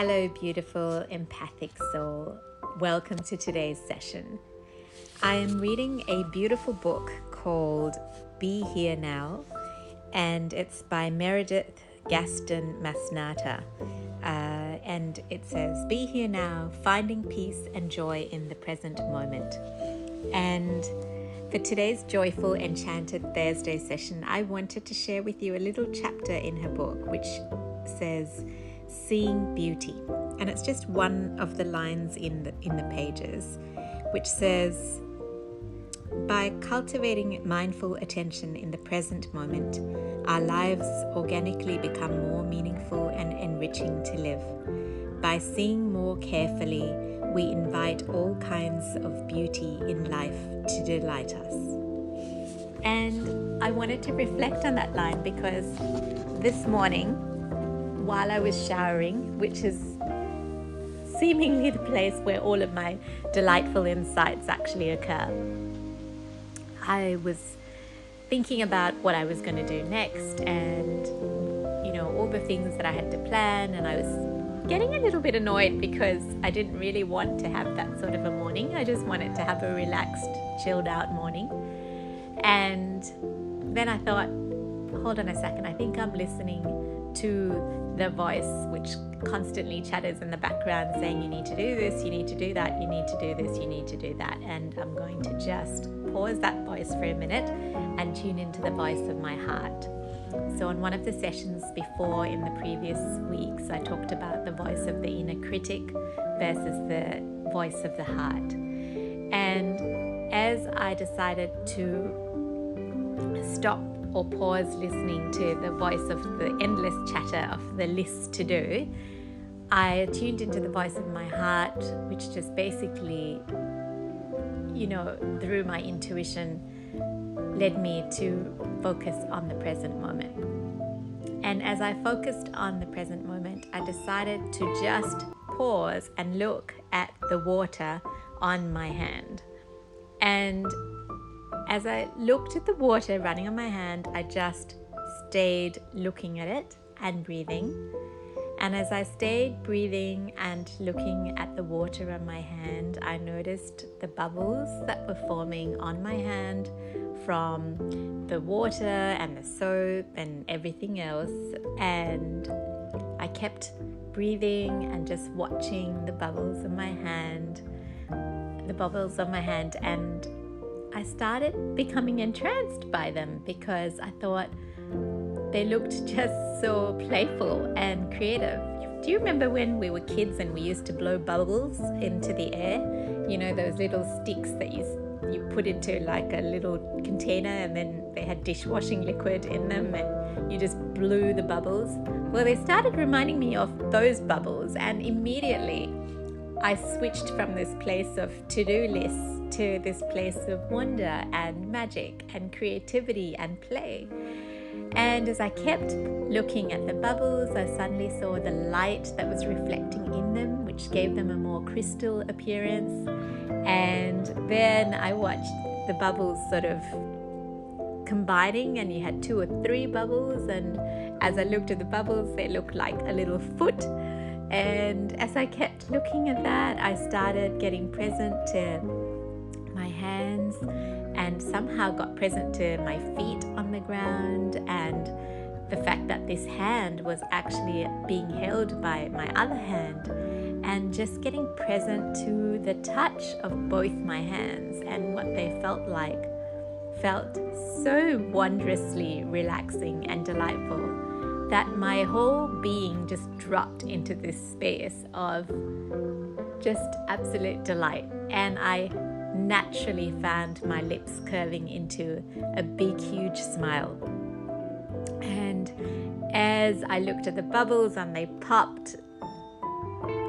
Hello, beautiful empathic soul. Welcome to today's session. I am reading a beautiful book called Be Here Now, and it's by Meredith Gaston Masnata. And it says, Be here now, finding peace and joy in the present moment. And for today's joyful Enchanted Thursday session, I wanted to share with you a little chapter in her book which says, Seeing Beauty. And it's just one of the lines in the pages, which says, by cultivating mindful attention in the present moment, our lives organically become more meaningful and enriching to live. By seeing more carefully, we invite all kinds of beauty in life to delight us. And I wanted to reflect on that line because this morning, while I was showering, which is seemingly the place where all of my delightful insights actually occur, I was thinking about what I was going to do next and, all the things that I had to plan, and I was getting a little bit annoyed because I didn't really want to have that sort of a morning. I just wanted to have a relaxed, chilled out morning. And then I thought, hold on a second, I think I'm listening to the voice which constantly chatters in the background saying you need to do this, you need to do that, you need to do this, you need to do that. And I'm going to just pause that voice for a minute and tune into the voice of my heart. So on one of the sessions before in the previous weeks, I talked about the voice of the inner critic versus the voice of the heart. And as I decided to stop or pause listening to the voice of the endless chatter of the list to do, I tuned into the voice of my heart, which just basically, through my intuition, led me to focus on the present moment. And as I focused on the present moment, I decided to just pause and look at the water on my hand. And as I looked at the water running on my hand, I just stayed looking at it and breathing. And as I stayed breathing and looking at the water on my hand, I noticed the bubbles that were forming on my hand from the water and the soap and everything else. And I kept breathing and just watching the bubbles on my hand, and I started becoming entranced by them because I thought they looked just so playful and creative. Do you remember when we were kids and we used to blow bubbles into the air? Those little sticks that you put into like a little container, and then they had dishwashing liquid in them and you just blew the bubbles. Well, they started reminding me of those bubbles, and immediately I switched from this place of to-do lists to this place of wonder and magic and creativity and play. And as I kept looking at the bubbles, I suddenly saw the light that was reflecting in them, which gave them a more crystal appearance. And then I watched the bubbles sort of combining, and you had 2 or 3 bubbles. And as I looked at the bubbles, they looked like a little foot. And as I kept looking at that, I started getting present to my hands and somehow got present to my feet on the ground, and the fact that this hand was actually being held by my other hand, and just getting present to the touch of both my hands and what they felt like. Felt so wondrously relaxing and delightful that my whole being just dropped into this space of just absolute delight. And I naturally found my lips curving into a big, huge smile. And as I looked at the bubbles and they popped,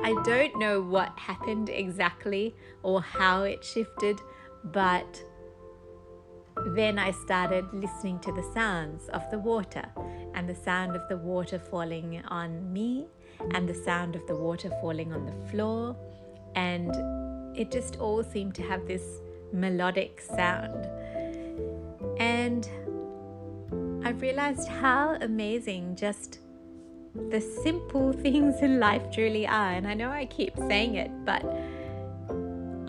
I don't know what happened exactly or how it shifted, but then I started listening to the sounds of the water, and the sound of the water falling on me and the sound of the water falling on the floor, and it just all seemed to have this melodic sound. And I realized how amazing just the simple things in life truly are. And I know I keep saying it, but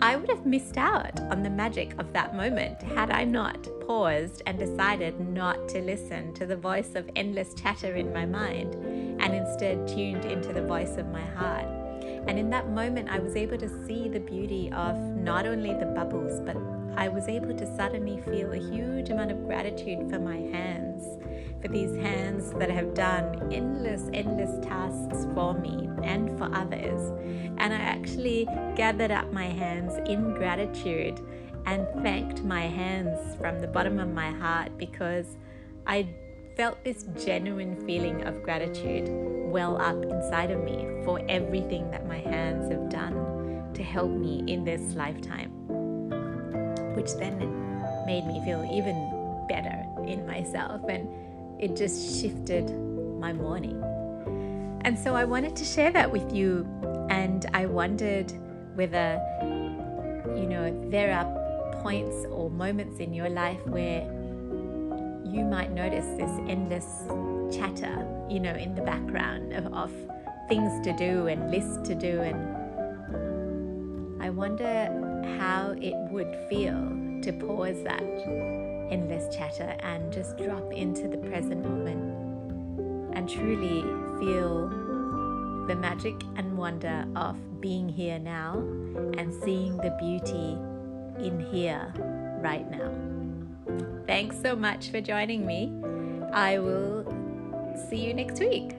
I would have missed out on the magic of that moment had I not paused and decided not to listen to the voice of endless chatter in my mind and instead tuned into the voice of my heart. And in that moment, I was able to see the beauty of not only the bubbles, but I was able to suddenly feel a huge amount of gratitude for my hands, for these hands that have done endless tasks for me and for others. And I actually gathered up my hands in gratitude and thanked my hands from the bottom of my heart, because I felt this genuine feeling of gratitude well up inside of me for everything that my hands have done to help me in this lifetime, which then made me feel even better in myself, and it just shifted my morning. And so I wanted to share that with you, and I wondered whether, there are points or moments in your life where you might notice this endless chatter, in the background of things to do and lists to do. And I wonder how it would feel to pause that endless chatter and just drop into the present moment and truly feel the magic and wonder of being here now and seeing the beauty in here right now. Thanks so much for joining me. I will see you next week.